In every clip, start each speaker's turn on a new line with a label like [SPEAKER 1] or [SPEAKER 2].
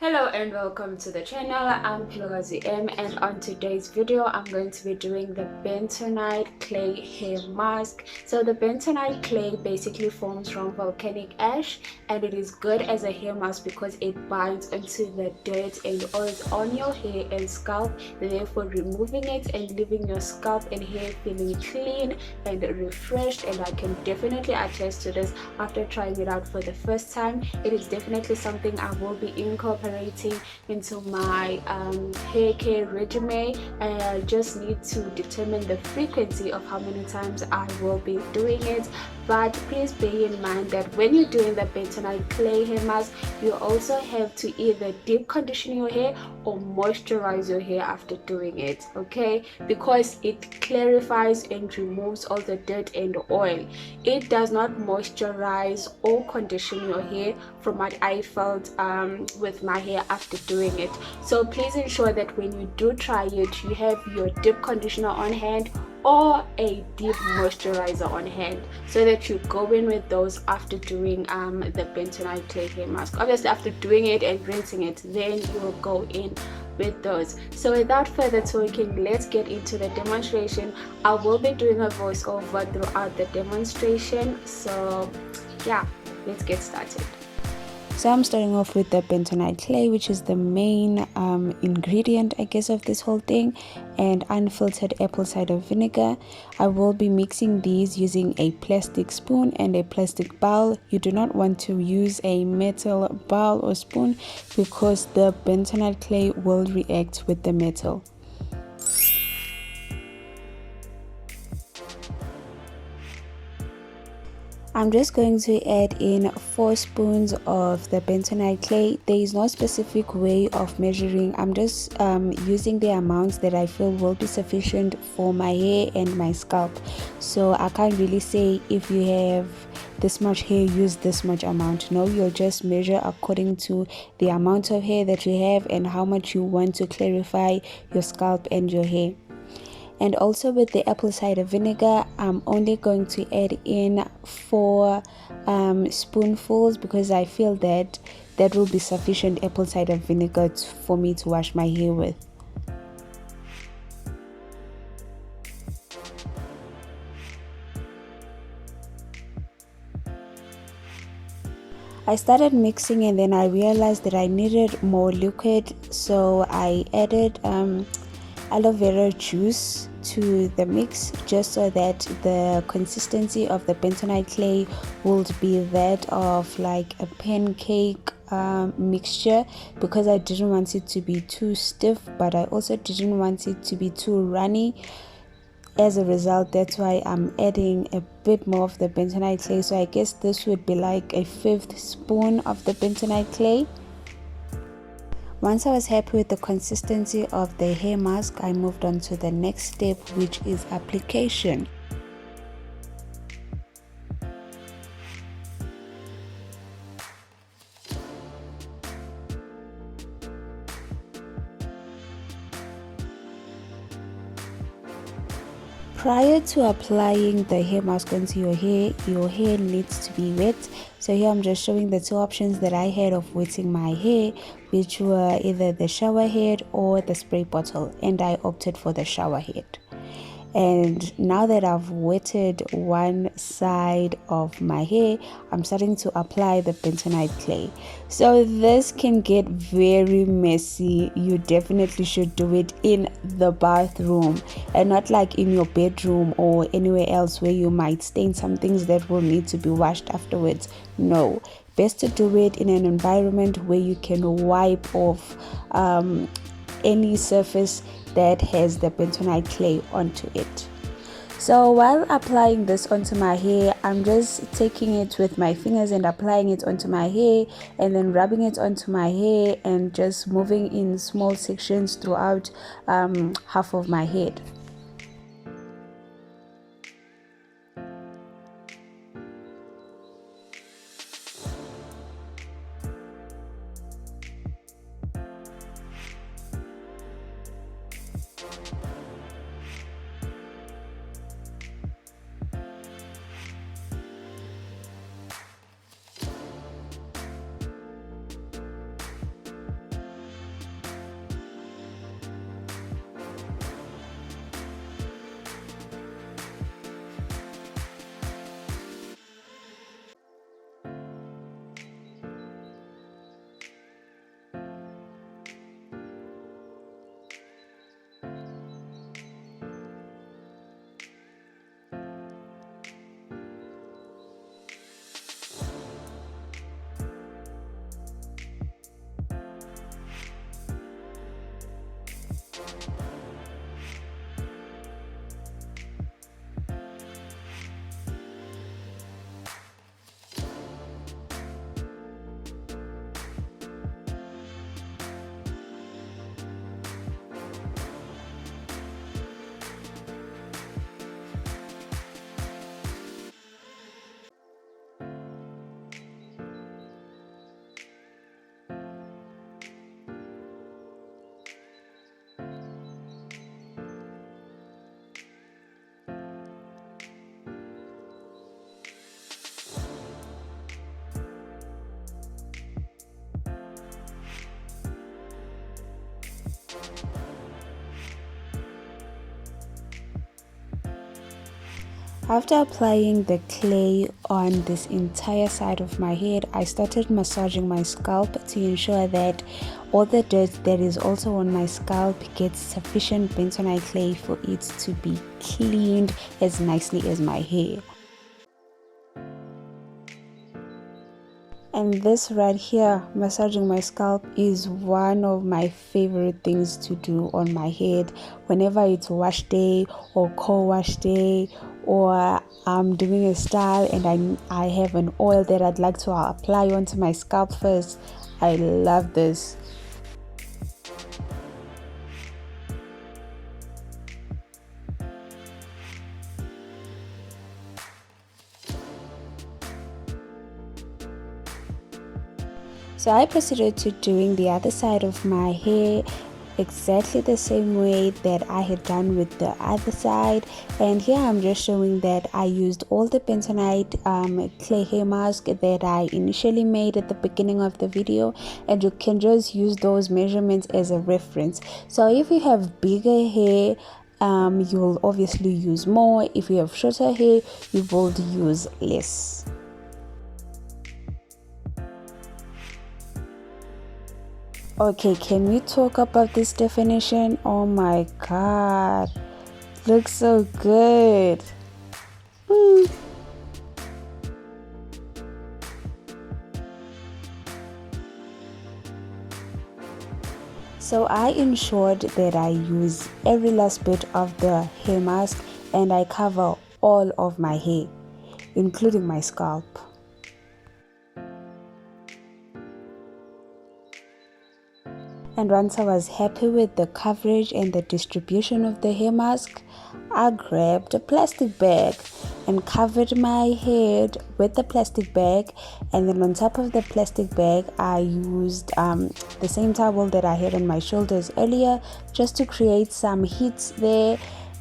[SPEAKER 1] Hello and welcome to the channel. I'm Pilogazi M, and on today's video I'm going to be doing the Bentonite Clay Hair Mask. So the Bentonite clay basically forms from volcanic ash, and it is good as a hair mask because it binds into the dirt and oils on your hair and scalp, therefore removing it and leaving your scalp and hair feeling clean and refreshed. And I can definitely attest to this after trying it out for the first time. It is definitely something I will be incorporating into my hair care regimen, and I just need to determine the frequency of how many times I will be doing it. But please bear in mind that when you're doing the Bentonite clay hair mask, you also have to either deep condition your hair or moisturize your hair after doing it, okay? Because it clarifies and removes all the dirt and oil. It does not moisturize or condition your hair, from what I felt with my hair after doing it. So please ensure that when you do try it, you have your deep conditioner on hand or a deep moisturizer on hand, so that you go in with those after doing the Bentonite clay hair mask. Obviously after doing it and rinsing it, then you will go in with those. So without further talking, let's get into the demonstration. I will be doing a voiceover throughout the demonstration, so yeah, let's get started.
[SPEAKER 2] So I'm starting off with the bentonite clay, which is the main ingredient, I guess, of this whole thing, and unfiltered apple cider vinegar. I will be mixing these using a plastic spoon and a plastic bowl. You do not want to use a metal bowl or spoon because the bentonite clay will react with the metal. I'm just going to add in 4 spoons of the bentonite clay. There is no specific way of measuring. I'm just using the amounts that I feel will be sufficient for my hair and my scalp. So I can't really say if you have this much hair, use this much amount. No, you'll just measure according to the amount of hair that you have and how much you want to clarify your scalp and your hair. And also with the apple cider vinegar, I'm only going to add in 4 spoonfuls because I feel that will be sufficient apple cider vinegar for me to wash my hair with. I started mixing and then I realized that I needed more liquid, so I added aloe vera juice to the mix, just so that the consistency of the bentonite clay would be that of like a pancake mixture, because I didn't want it to be too stiff, but I also didn't want it to be too runny. As a result, that's why I'm adding a bit more of the bentonite clay. So I guess this would be like a 5th spoon of the bentonite clay. Once I was happy with the consistency of the hair mask, I moved on to the next step, which is application. Prior to applying the hair mask onto your hair needs to be wet. So here I'm just showing the 2 options that I had of wetting my hair, which were either the shower head or the spray bottle, and I opted for the shower head. And now that I've wetted one side of my hair, I'm starting to apply the bentonite clay. So this can get very messy. You definitely should do it in the bathroom and not like in your bedroom or anywhere else where you might stain some things that will need to be washed afterwards. No, best to do it in an environment where you can wipe off any surface that has the bentonite clay onto it. So while applying this onto my hair, I'm just taking it with my fingers and applying it onto my hair, and then rubbing it onto my hair and just moving in small sections throughout half of my head. After applying the clay on this entire side of my head, I started massaging my scalp to ensure that all the dirt that is also on my scalp gets sufficient bentonite clay for it to be cleaned as nicely as my hair. And this right here, massaging my scalp, is one of my favorite things to do on my head whenever it's wash day or co-wash day, or I'm doing a style and I have an oil that I'd like to apply onto my scalp first. I love this. So I proceeded to doing the other side of my hair exactly the same way that I had done with the other side. And here I'm just showing that I used all the bentonite clay hair mask that I initially made at the beginning of the video, and you can just use those measurements as a reference. So if you have bigger hair, you will obviously use more. If you have shorter hair, you will use less. Okay, can we talk about this definition? Oh my god, looks so good. So I ensured that I use every last bit of the hair mask and I cover all of my hair, including my scalp. And once I was happy with the coverage and the distribution of the hair mask, I grabbed a plastic bag and covered my head with the plastic bag, and then on top of the plastic bag I used the same towel that I had on my shoulders earlier, just to create some heat there,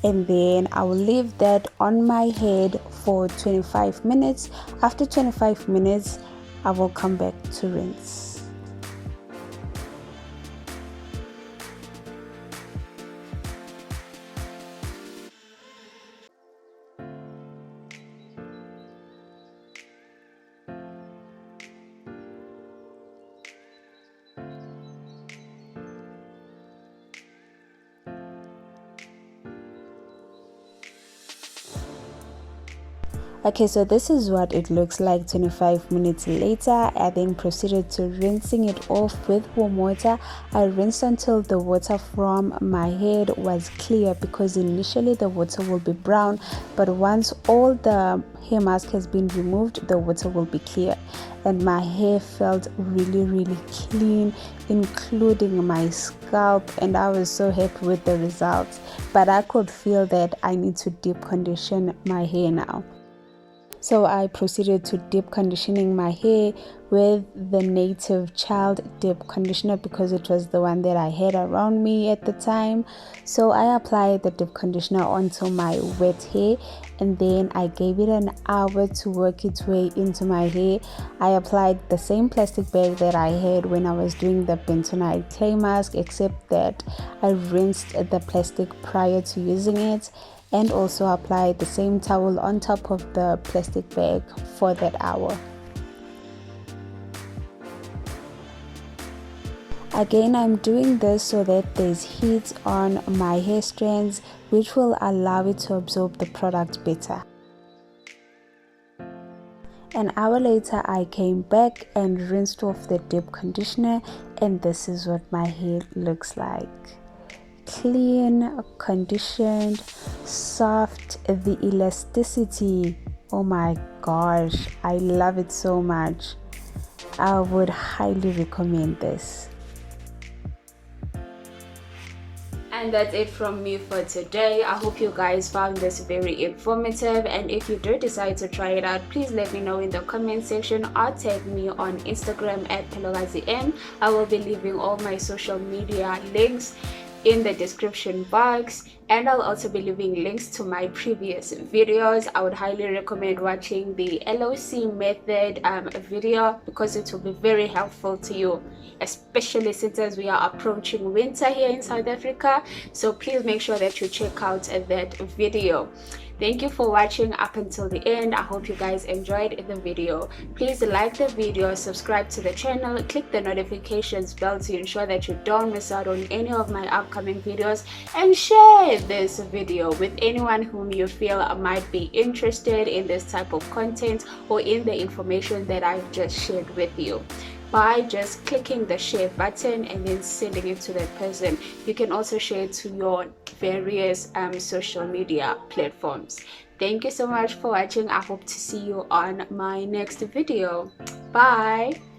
[SPEAKER 2] and then I will leave that on my head for 25 minutes. After 25 minutes I will come back to rinse. Okay, so this is what it looks like 25 minutes later. I then proceeded to rinsing it off with warm water. I rinsed until the water from my head was clear, because initially the water will be brown, but once all the hair mask has been removed, the water will be clear. And my hair felt really clean, including my scalp, and I was so happy with the results. But I could feel that I need to deep condition my hair now. So I proceeded to deep conditioning my hair with the Native Child deep conditioner, because it was the one that I had around me at the time. So I applied the deep conditioner onto my wet hair, and then I gave it an hour to work its way into my hair. I applied the same plastic bag that I had when I was doing the bentonite clay mask, except that I rinsed the plastic prior to using it, and also apply the same towel on top of the plastic bag for that hour. Again, I'm doing this so that there's heat on my hair strands, which will allow it to absorb the product better. An hour later, I came back and rinsed off the deep conditioner, and this is what my hair looks like. Clean, conditioned, soft, the elasticity, oh my gosh, I love it so much. I would highly recommend this.
[SPEAKER 1] And that's it from me for today. I hope you guys found this very informative, and if you do decide to try it out, please let me know in the comment section or tag me on Instagram at @PilogazM. I will be leaving all my social media links in the description box, and I'll also be leaving links to my previous videos. I would highly recommend watching the LOC method video, because it will be very helpful to you, especially since as we are approaching winter here in South Africa. So please make sure that you check out that video. Thank you for watching up until the end. I hope you guys enjoyed the video. Please like the video, subscribe to the channel, click the notifications bell to ensure that you don't miss out on any of my upcoming videos, and share this video with anyone whom you feel might be interested in this type of content or in the information that I've just shared with you, by just clicking the share button and then sending it to that person. You can also share it to your various social media platforms. Thank you so much for watching. I hope to see you on my next video. Bye.